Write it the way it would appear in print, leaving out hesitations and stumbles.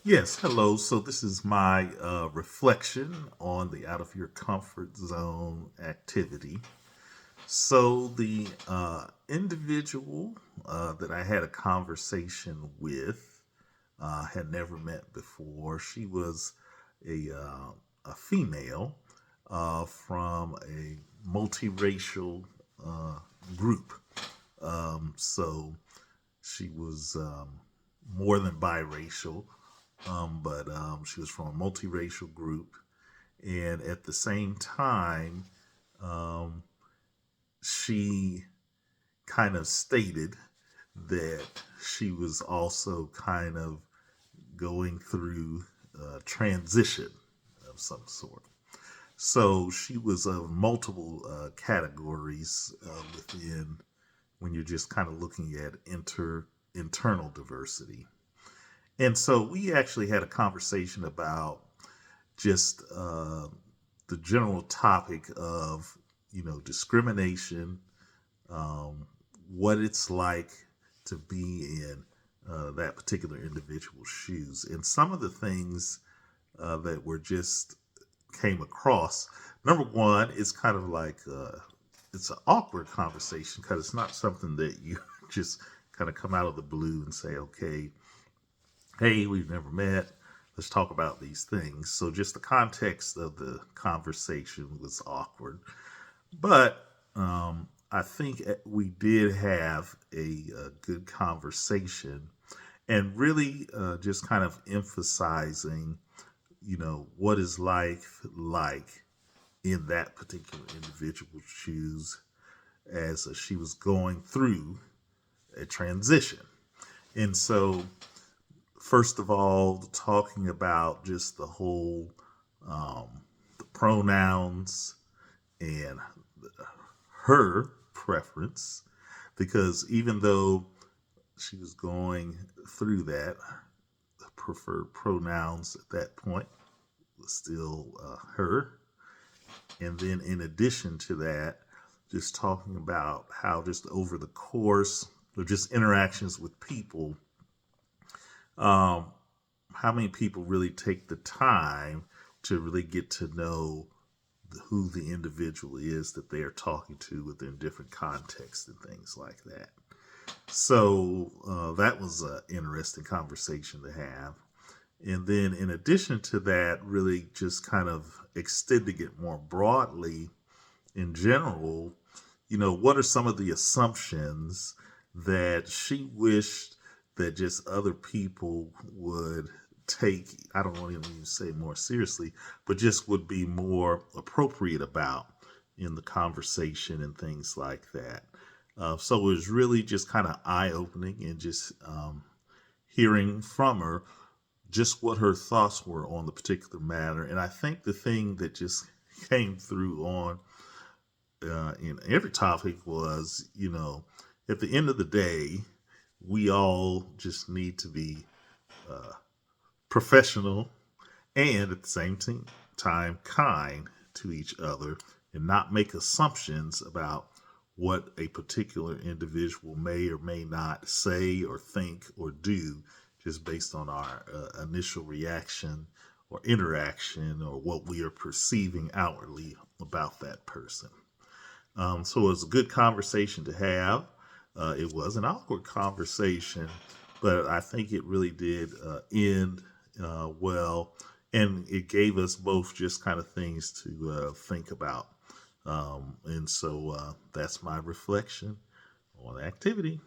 Yes, hello. So this is my reflection on the out of your comfort zone activity. So the individual that I had a conversation with had never met before. She was a female from a multiracial uh, group. So she was more than biracial, but she was from a multiracial group. And at the same time, um, she kind of stated that she was also kind of going through a transition of some sort. So she was of multiple categories within when you're just kind of looking at internal diversity. And so we actually had a conversation about just the general topic of discrimination, um, what it's like to be in that particular individual's shoes, and some of the things that were just came across. Number one, it's kind of like it's an awkward conversation because it's not something that you just kind of come out of the blue and say, okay, hey, we've never met. Let's talk about these things. So, just the context of the conversation was awkward. But I think we did have a good conversation and really just kind of emphasizing, what is life like in that particular individual's shoes as she was going through a transition. And so first of all, talking about just the whole the pronouns and her preference, because even though she was going through that, the preferred pronouns at that point was still her. And then, in addition to that, just talking about how just over the course of just interactions with people, um, how many people really take the time to really get to know who the individual is that they are talking to within different contexts and things like that. So that was an interesting conversation to have. And then, in addition to that, really just kind of extending it more broadly in general, what are some of the assumptions that she wished that just other people would take, I don't want to even say more seriously, but just would be more appropriate about in the conversation and things like that. So it was really just kind of eye opening and just hearing from her just what her thoughts were on the particular matter. And I think the thing that just came through on in every topic was, at the end of the day, we all just need to be uh, professional and at the same time kind to each other and not make assumptions about what a particular individual may or may not say or think or do just based on our initial reaction or interaction or what we are perceiving outwardly about that person. So it was a good conversation to have. It was an awkward conversation, but I think it really did end well. And it gave us both just kind of things to think about. And so that's my reflection on activity.